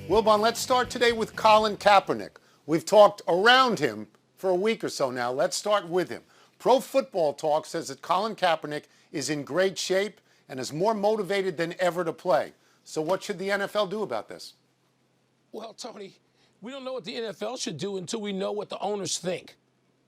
Wilbon, let's start today with Colin Kaepernick. We've talked around him for a week or so now. Let's start with him. Pro Football Talk says that Colin Kaepernick is in great shape and is more motivated than ever to play. So what should the NFL do about this? Well, Tony, we don't know what the NFL should do until we know what the owners think.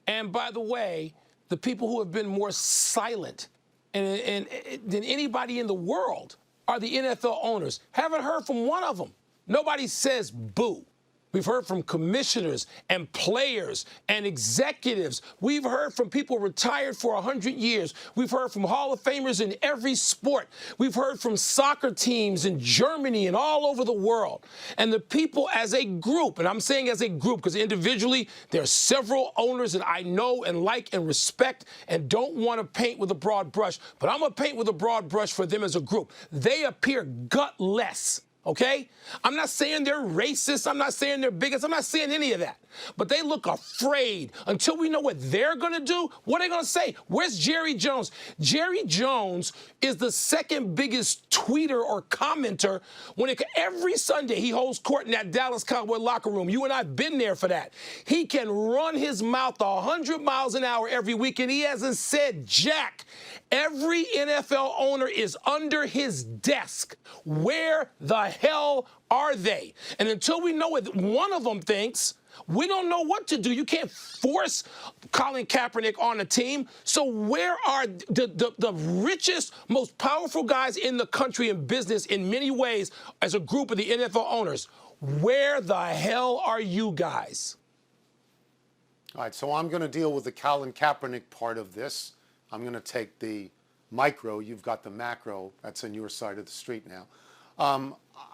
And by the way, the people who have been more silent than anybody in the world are the NFL owners. Haven't heard from one of them. Nobody says boo. We've heard from commissioners and players and executives. We've heard from people retired for 100 years. We've heard from Hall of Famers in every sport. We've heard from soccer teams in Germany and all over the world. And the people as a group, and I'm saying as a group because individually there are several owners that I know and like and respect and don't want to paint with a broad brush, but I'm going to paint with a broad brush for them as a group. They appear gutless. Okay? I'm not saying they're racist. I'm not saying they're bigots. I'm not saying any of that. But they look afraid. Until we know what they're going to do, what are they going to say? Where's Jerry Jones? Jerry Jones is the second biggest tweeter or commenter every Sunday he holds court in that Dallas Cowboy locker room. You and I have been there for that. He can run his mouth 100 miles an hour every week, and he hasn't said jack. Every NFL owner is under his desk. Where the hell are they? And until we know what one of them thinks, we don't know what to do. You can't force Colin Kaepernick on a team. So where are the richest, most powerful guys in the country in business in many ways as a group of the NFL owners? Where the hell are you guys? All right, so I'm going to deal with the Colin Kaepernick part of this. I'm going to take the micro. You've got the macro. That's on your side of the street now.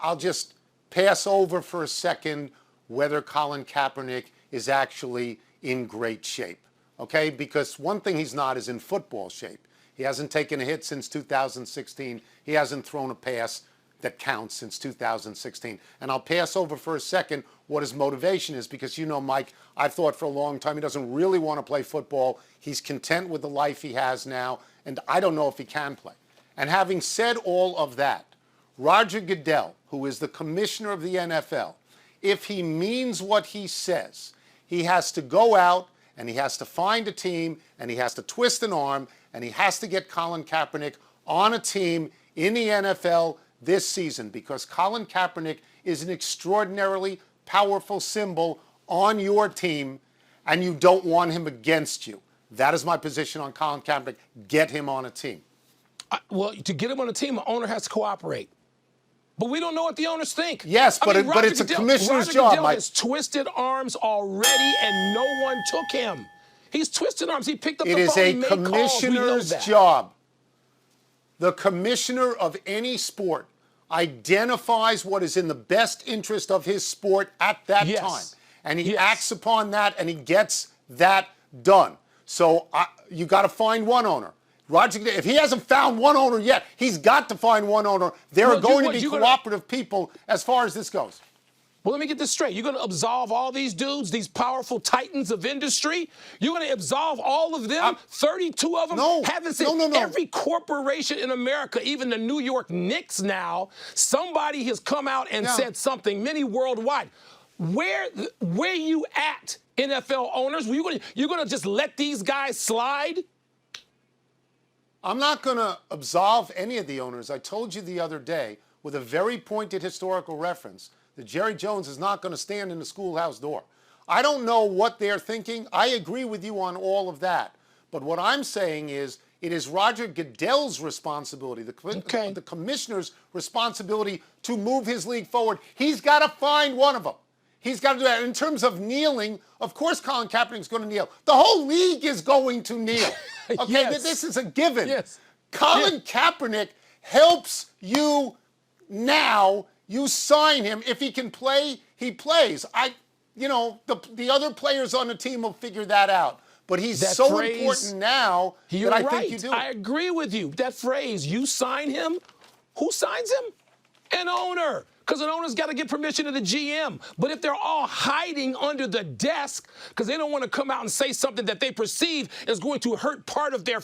I'll just pass over for a second whether Colin Kaepernick is actually in great shape, okay? Because one thing he's not is in football shape. He hasn't taken a hit since 2016. He hasn't thrown a pass that counts since 2016. And I'll pass over for a second what his motivation is because, you know, Mike, I've thought for a long time he doesn't really want to play football. He's content with the life he has now, and I don't know if he can play. And having said all of that, Roger Goodell, who is the commissioner of the NFL, if he means what he says, he has to go out and he has to find a team and he has to twist an arm and he has to get Colin Kaepernick on a team in the NFL this season because Colin Kaepernick is an extraordinarily powerful symbol on your team and you don't want him against you. That is my position on Colin Kaepernick. Get him on a team. Well, to get him on a team, the owner has to cooperate. But we don't know what the owners think. Yes, but it's a commissioner's job, Mike. Roger Goodell has twisted arms already, and no one took him. He's twisted arms. He picked up the phone. It is a commissioner's job. The commissioner of any sport identifies what is in the best interest of his sport at that time. And he acts upon that, and he gets that done. So you got to find one owner. Roger, if he hasn't found one owner yet, he's got to find one owner. There are going to be cooperative people as far as this goes. Well, let me get this straight. You're going to absolve all these dudes, these powerful titans of industry? You're going to absolve all of them? 32 of them? No. Every corporation in America, even the New York Knicks now, somebody has come out and said something, many worldwide. Where you at, NFL owners? You're going to just let these guys slide? I'm not going to absolve any of the owners. I told you the other day, with a very pointed historical reference, that Jerry Jones is not going to stand in the schoolhouse door. I don't know what they're thinking. I agree with you on all of that. But what I'm saying is it is Roger Goodell's responsibility, the commissioner's responsibility to move his league forward. He's got to find one of them. He's got to do that. In terms of kneeling, of course Colin Kaepernick is going to kneel. The whole league is going to kneel. Okay, this is a given. Colin Kaepernick helps you now. You sign him. If he can play, he plays. The other players on the team will figure that out. But he's so important now that I think you do. I agree with you. That phrase, you sign him, who signs him? An owner. because an owner's got to get permission of the GM. But if they're all hiding under the desk because they don't want to come out and say something that they perceive is going to hurt part of their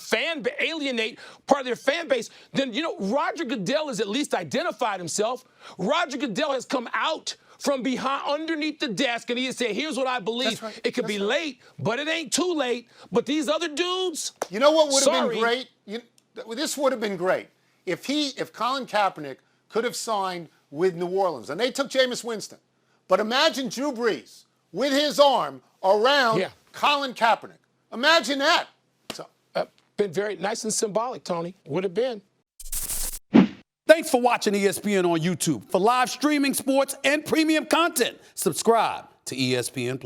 alienate part of their fan base, then, Roger Goodell has at least identified himself. Roger Goodell has come out from behind, underneath the desk, and he has said, here's what I believe. Right. It could be late, but it ain't too late. But these other dudes, you know what would have been great? This would have been great if Colin Kaepernick could have signed with New Orleans, and they took Jameis Winston. But imagine Drew Brees with his arm around Colin Kaepernick. Imagine that. So, been very nice and symbolic, Tony. Would have been. Thanks for watching ESPN on YouTube. For live streaming, sports, and premium content, subscribe to ESPN+.